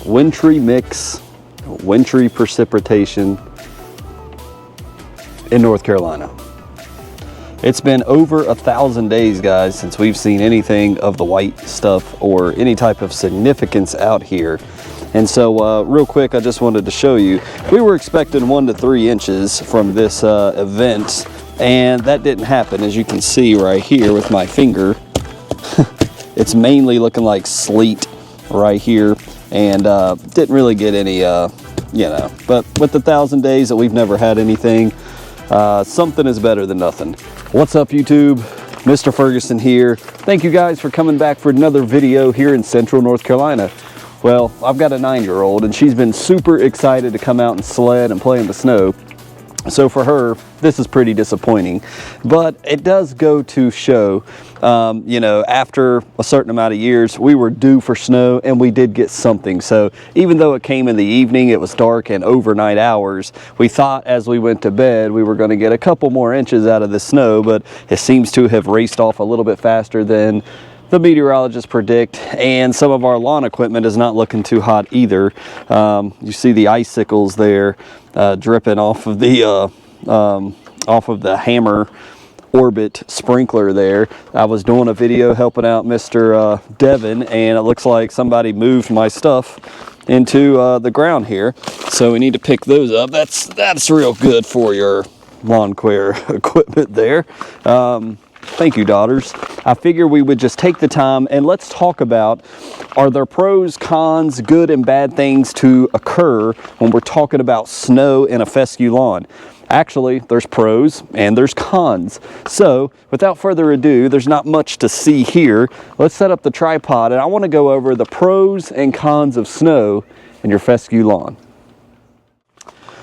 wintry mix, wintry precipitation in North Carolina. It's been over 1,000 days, guys, since we've seen anything of the white stuff or any type of significance out here. And so real quick, I just wanted to show you, we were expecting 1 to 3 inches from this event, and that didn't happen. As you can see right here with my finger, it's mainly looking like sleet right here, and didn't really get any, you know, but with the 1,000 days that we've never had anything, something is better than nothing. What's up, YouTube? Mr. Ferguson here. Thank you guys for coming back for another video here in Central North Carolina. Well, I've got a 9-year-old and she's been super excited to come out and sled and play in the snow. So for her, this is pretty disappointing, but it does go to show, you know, after a certain amount of years, we were due for snow and we did get something. So even though it came in the evening, it was dark and overnight hours, we thought as we went to bed, we were going to get a couple more inches out of the snow, but it seems to have raced off a little bit faster than the meteorologists predict, and some of our lawn equipment is not looking too hot either. You see the icicles there dripping off of the Hammer Orbit sprinkler there. I was doing a video helping out Mr. Devin, and it looks like somebody moved my stuff into the ground here, so we need to pick those up. That's real good for your lawn care equipment there. Thank you, daughters. I figure we would just take the time and let's talk about, are there pros, cons, good and bad things to occur when we're talking about snow in a fescue lawn? Actually, there's pros and there's cons. So without further ado, there's not much to see here. Let's set up the tripod and I want to go over the pros and cons of snow in your fescue lawn.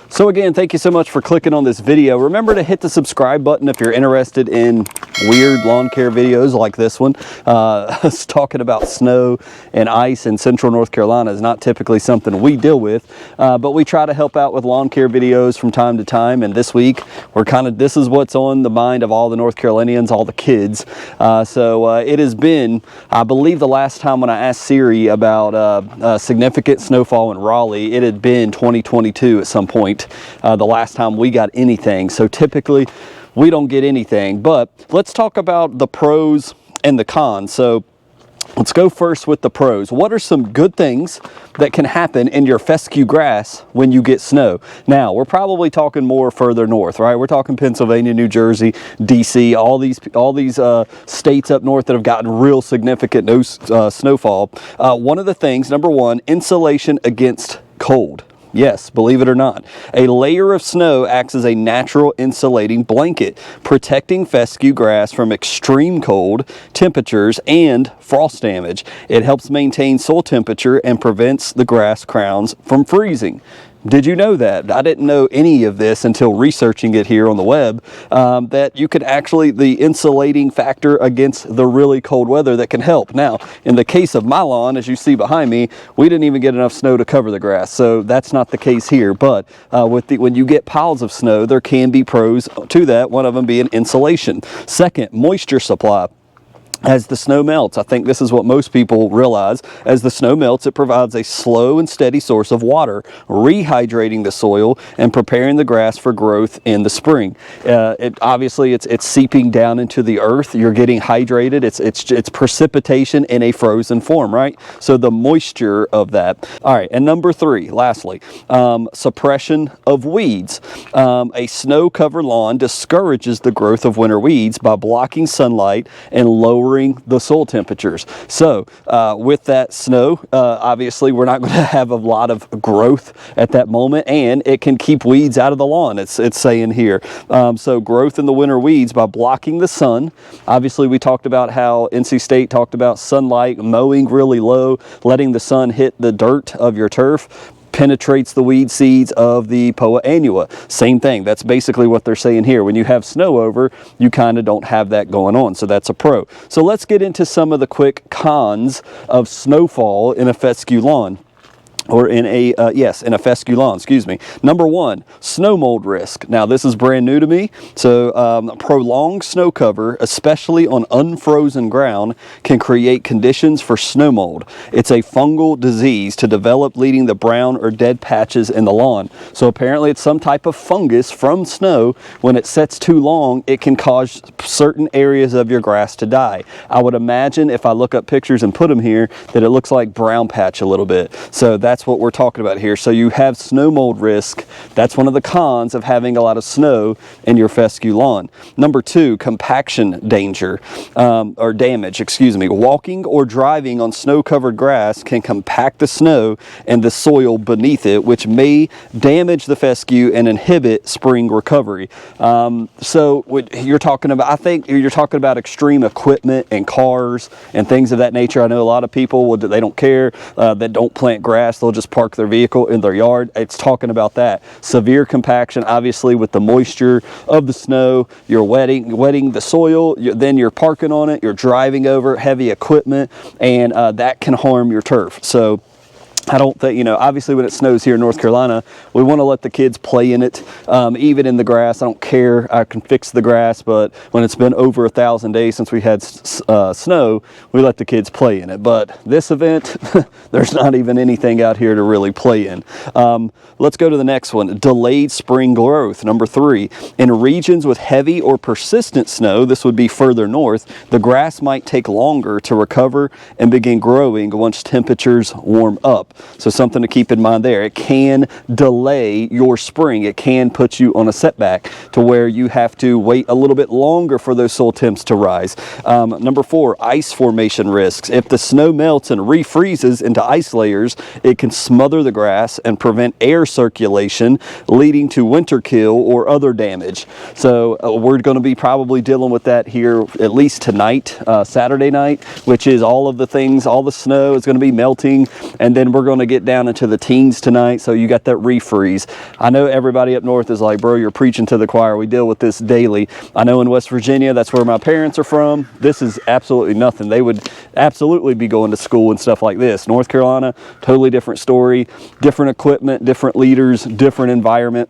So again, thank you so much for clicking on this video. Remember to hit the subscribe button if you're interested in weird lawn care videos like this one. Us talking about snow and ice in Central North Carolina is not typically something we deal with, but we try to help out with lawn care videos from time to time. And this week, this is what's on the mind of all the North Carolinians, all the kids. So it has been, I believe the last time when I asked Siri about significant snowfall in Raleigh, it had been 2022 at some point. The last time we got anything. So typically we don't get anything, but let's talk about the pros and the cons. So let's go first with the pros. What are some good things that can happen in your fescue grass when you get snow? Now, we're probably talking more further north, right? We're talking Pennsylvania, New Jersey, DC, all these states up north that have gotten real significant snowfall. One of the things, number one, insulation against cold. Yes, believe it or not, a layer of snow acts as a natural insulating blanket, protecting fescue grass from extreme cold temperatures and frost damage. It helps maintain soil temperature and prevents the grass crowns from freezing. Did you know that? I didn't know any of this until researching it here on the web, that you could actually, the insulating factor against the really cold weather that can help. Now, in the case of my lawn, as you see behind me, we didn't even get enough snow to cover the grass, so that's not the case here. But when you get piles of snow, there can be pros to that, one of them being insulation. Second, moisture supply. As the snow melts, I think this is what most people realize, as the snow melts, it provides a slow and steady source of water, rehydrating the soil and preparing the grass for growth in the spring. Obviously, it's seeping down into the earth. You're getting hydrated. It's precipitation in a frozen form, right? So the moisture of that. All right, and number three, lastly, suppression of weeds. A snow-covered lawn discourages the growth of winter weeds by blocking sunlight and lowering the soil temperatures. So with that snow, obviously we're not going to have a lot of growth at that moment, and it can keep weeds out of the lawn, it's saying here. So growth in the winter weeds by blocking the sun. Obviously we talked about how NC State talked about sunlight, mowing really low, letting the sun hit the dirt of your turf, penetrates the weed seeds of the Poa annua. Same thing. That's basically what they're saying here. When you have snow over, you kind of don't have that going on. So that's a pro. So let's get into some of the quick cons of snowfall in a fescue lawn. or in a, yes, in a fescue lawn, excuse me. Number 1, snow mold risk. Now, this is brand new to me. So, prolonged snow cover, especially on unfrozen ground, can create conditions for snow mold. It's a fungal disease to develop, leading to brown or dead patches in the lawn. So, apparently, it's some type of fungus from snow. When it sets too long, it can cause certain areas of your grass to die. I would imagine, if I look up pictures and put them here, that it looks like brown patch a little bit. So, that's what we're talking about here. So you have snow mold risk. That's one of the cons of having a lot of snow in your fescue lawn. Number 2, compaction danger, or damage, excuse me. Walking or driving on snow-covered grass can compact the snow and the soil beneath it, which may damage the fescue and inhibit spring recovery. So what you're talking about, I think you're talking about extreme equipment and cars and things of that nature. I know a lot of people, they don't care, that don't plant grass. They'll just park their vehicle in their yard. It's talking about that. Severe compaction, obviously, with the moisture of the snow, you're wetting the soil, then you're parking on it, you're driving over heavy equipment, and that can harm your turf. So I don't think, obviously when it snows here in North Carolina, we want to let the kids play in it, even in the grass. I don't care, I can fix the grass, but when it's been over 1,000 days since we had snow, we let the kids play in it. But this event, there's not even anything out here to really play in. Let's go to the next one. Delayed spring growth. Number 3, in regions with heavy or persistent snow, this would be further north, the grass might take longer to recover and begin growing once temperatures warm up. So something to keep in mind there. It can delay your spring. It can put you on a setback to where you have to wait a little bit longer for those soil temps to rise. Number 4, ice formation risks. If the snow melts and refreezes into ice layers, it can smother the grass and prevent air circulation, leading to winter kill or other damage. So we're going to be probably dealing with that here at least tonight, Saturday night, which is all of the things, all the snow is going to be melting, and then we're going to get down into the teens tonight. So you got that refreeze. I know everybody up north is like, bro, you're preaching to the choir. We deal with this daily. I know in West Virginia, that's where my parents are from. This is absolutely nothing. They would absolutely be going to school and stuff like this. North Carolina, totally different story, different equipment, different leaders, different environment.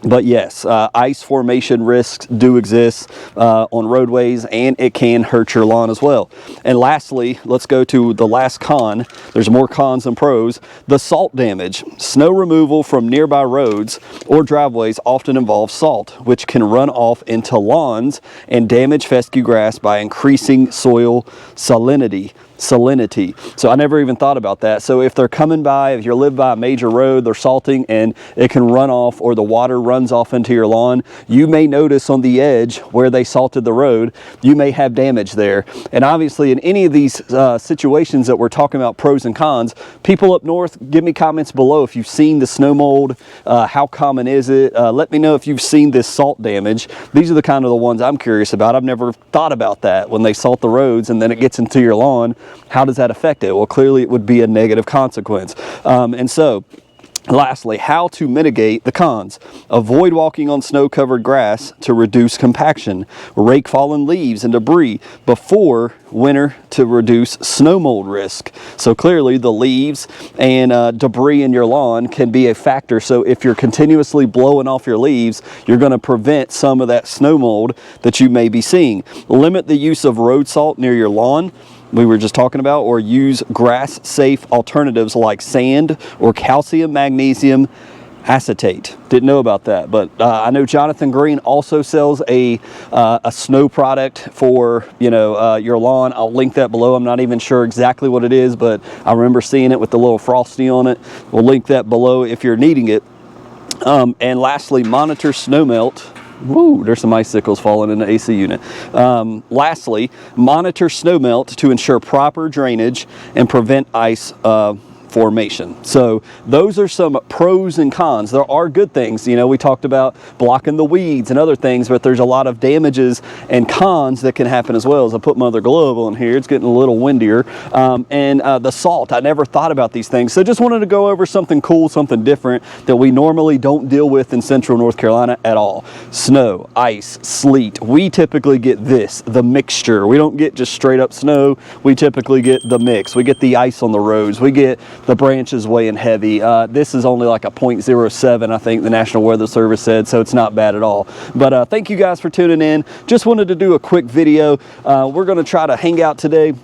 But yes, ice formation risks do exist on roadways, and it can hurt your lawn as well. And lastly, let's go to the last con. There's more cons than pros. The salt damage. Snow removal from nearby roads or driveways often involves salt, which can run off into lawns and damage fescue grass by increasing soil salinity. So I never even thought about that. So if they're coming by, if you live by a major road, they're salting and it can run off, or the water runs off into your lawn, you may notice on the edge where they salted the road, you may have damage there. And obviously in any of these situations that we're talking about, pros and cons, people up north, give me comments below if you've seen the snow mold, how common is it? Let me know if you've seen this salt damage. These are the kind of the ones I'm curious about. I've never thought about that. When they salt the roads and then it gets into your lawn, how does that affect it? Well, clearly it would be a negative consequence. And so, lastly, how to mitigate the cons. Avoid walking on snow-covered grass to reduce compaction. Rake fallen leaves and debris before winter to reduce snow mold risk. So clearly the leaves and debris in your lawn can be a factor. So if you're continuously blowing off your leaves, you're going to prevent some of that snow mold that you may be seeing. Limit the use of road salt near your lawn, we were just talking about, or use grass-safe alternatives like sand or calcium magnesium acetate. Didn't know about that, but I know Jonathan Green also sells a snow product for your lawn. I'll link that below. I'm not even sure exactly what it is, but I remember seeing it with the little frosty on it. We'll link that below if you're needing it. And lastly, monitor snow melt. Woo, there's some icicles falling in the AC unit. Lastly, monitor snow melt to ensure proper drainage and prevent ice formation. So those are some pros and cons. There are good things. We talked about blocking the weeds and other things, but there's a lot of damages and cons that can happen as well. As I put my other glove on here, it's getting a little windier. And the salt, I never thought about these things. So just wanted to go over something cool, something different that we normally don't deal with in central North Carolina at all. Snow, ice, sleet. We typically get the mixture. We don't get just straight up snow. We typically get the mix. We get the ice on the roads. We get the branch is weighing heavy. This is only like a 0.07, I think the National Weather Service said, so it's not bad at all. But thank you guys for tuning in. Just wanted to do a quick video. We're going to try to hang out today.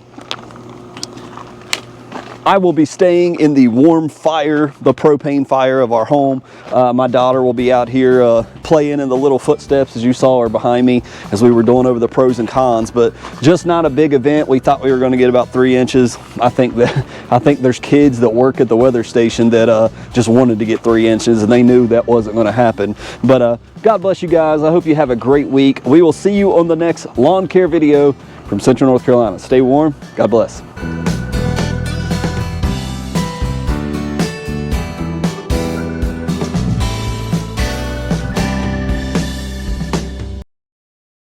I will be staying in the warm fire, the propane fire of our home. My daughter will be out here playing in the little footsteps, as you saw are behind me, as we were going over the pros and cons. But just not a big event. We thought we were going to get about 3 inches. I think there's kids that work at the weather station that just wanted to get 3 inches, and they knew that wasn't going to happen. But God bless you guys. I hope you have a great week. We will see you on the next lawn care video from Central North Carolina. Stay warm. God bless.